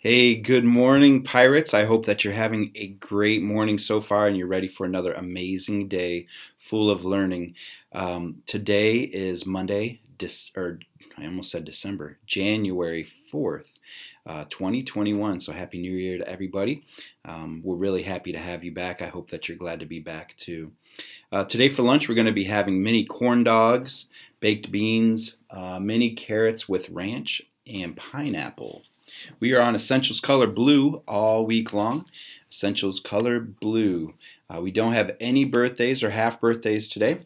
Hey, good morning, pirates. I hope that you're having a great morning so far and you're ready for another amazing day full of learning. Today is Monday, or I almost said December, January 4th, 2021. So, Happy New Year to everybody. We're really happy to have you back. I hope that you're glad to be back too. Today for lunch, we're going to be having mini corn dogs, baked beans, mini carrots with ranch, and pineapple. We are on Essentials Color Blue all week long. Essentials Color Blue. We don't have any birthdays or half birthdays today.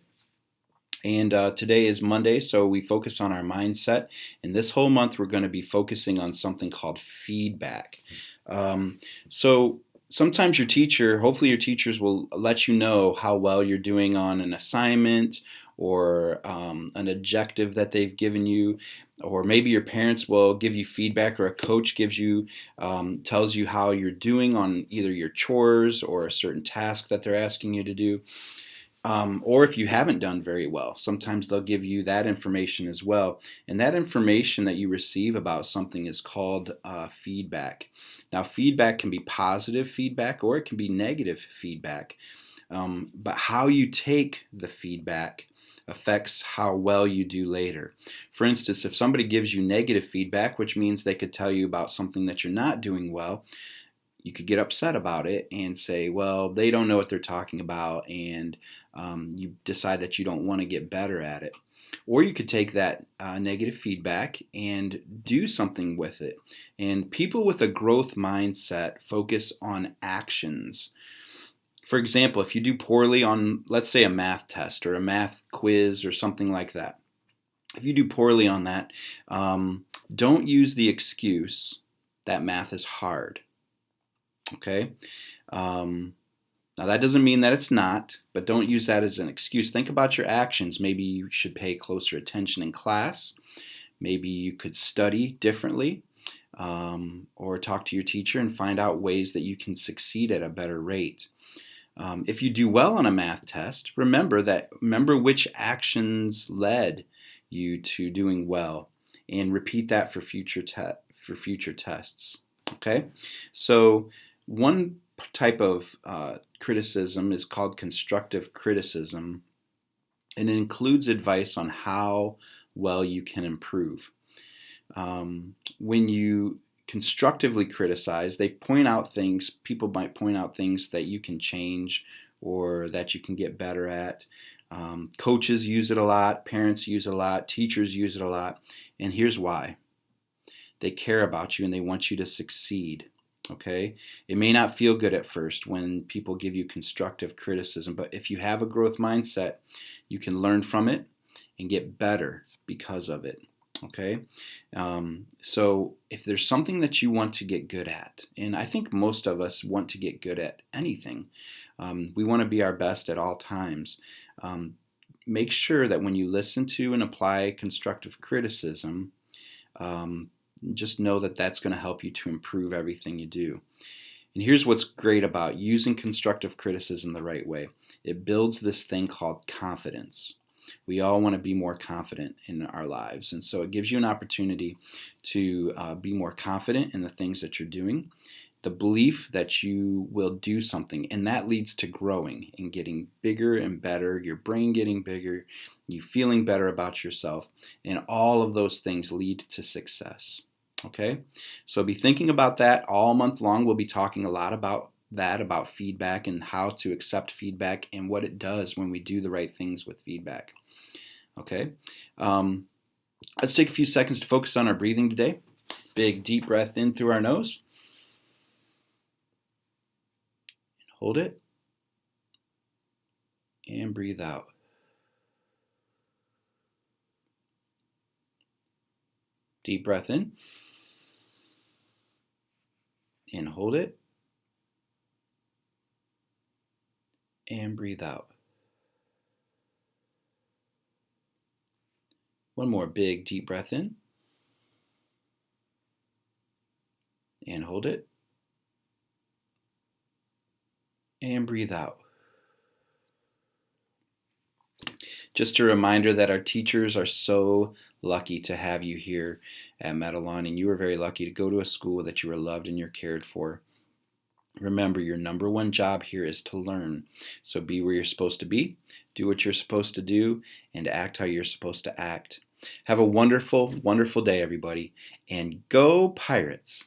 And today is Monday, so we focus on our mindset. And this whole month, we're going to be focusing on something called feedback. So sometimes your teacher, hopefully your teachers will let you know how well you're doing on an assignment or an objective that they've given you, or maybe your parents will give you feedback, or a coach gives you tells you how you're doing on either your chores or a certain task that they're asking you to do. Or if you haven't done very well, sometimes they'll give you that information as well. And that information that you receive about something is called feedback. Now, feedback can be positive feedback or it can be negative feedback. But how you take the feedback affects how well you do later. For instance, if somebody gives you negative feedback, which means they could tell you about something that you're not doing well, you could get upset about it and say, well, they don't know what they're talking about, and you decide that you don't want to get better at it. Or you could take that negative feedback and do something with it. And people with a growth mindset focus on actions. For example, if you do poorly on, let's say, a math test or a math quiz or something like that, if you do poorly on that, don't use the excuse that math is hard. Okay? Um, Now, that doesn't mean that it's not, but don't use that as an excuse. Think about your actions. Maybe you should pay closer attention in class. Maybe you could study differently, or talk to your teacher and find out ways that you can succeed at a better rate. If you do well on a math test, remember which actions led you to doing well, and repeat that for future tests. Okay, so one type of criticism is called constructive criticism, and it includes advice on how well you can improve. When you constructively criticize, they point out things, people might point out things that you can change or that you can get better at. Coaches use it a lot, parents use it a lot, teachers use it a lot, and here's why. They care about you and they want you to succeed. Okay? It may not feel good at first when people give you constructive criticism, but if you have a growth mindset, you can learn from it and get better because of it. Okay? So if there's something that you want to get good at, and I think most of us want to get good at anything, we want to be our best at all times. Make sure that when you listen to and apply constructive criticism, just know that that's going to help you to improve everything you do. And here's what's great about using constructive criticism the right way. It builds this thing called confidence. We all want to be more confident in our lives. And so it gives you an opportunity to be more confident in the things that you're doing, the belief that you will do something. And that leads to growing and getting bigger and better, your brain getting bigger, you feeling better about yourself. And all of those things lead to success. Okay? So be thinking about that all month long. We'll be talking a lot about that, about feedback and how to accept feedback and what it does when we do the right things with feedback. Okay? Let's take a few seconds to focus on our breathing today. Big deep breath in through our nose. Hold it. And breathe out. Deep breath in. And hold it. And breathe out. One more big deep breath in. And hold it. And breathe out. Just a reminder that our teachers are so lucky to have you here. at Meadowlawn, and you are very lucky to go to a school that you are loved and you're cared for. Remember, your number one job here is to learn. So be where you're supposed to be, do what you're supposed to do, and act how you're supposed to act. Have a wonderful, wonderful day, everybody, and go Pirates!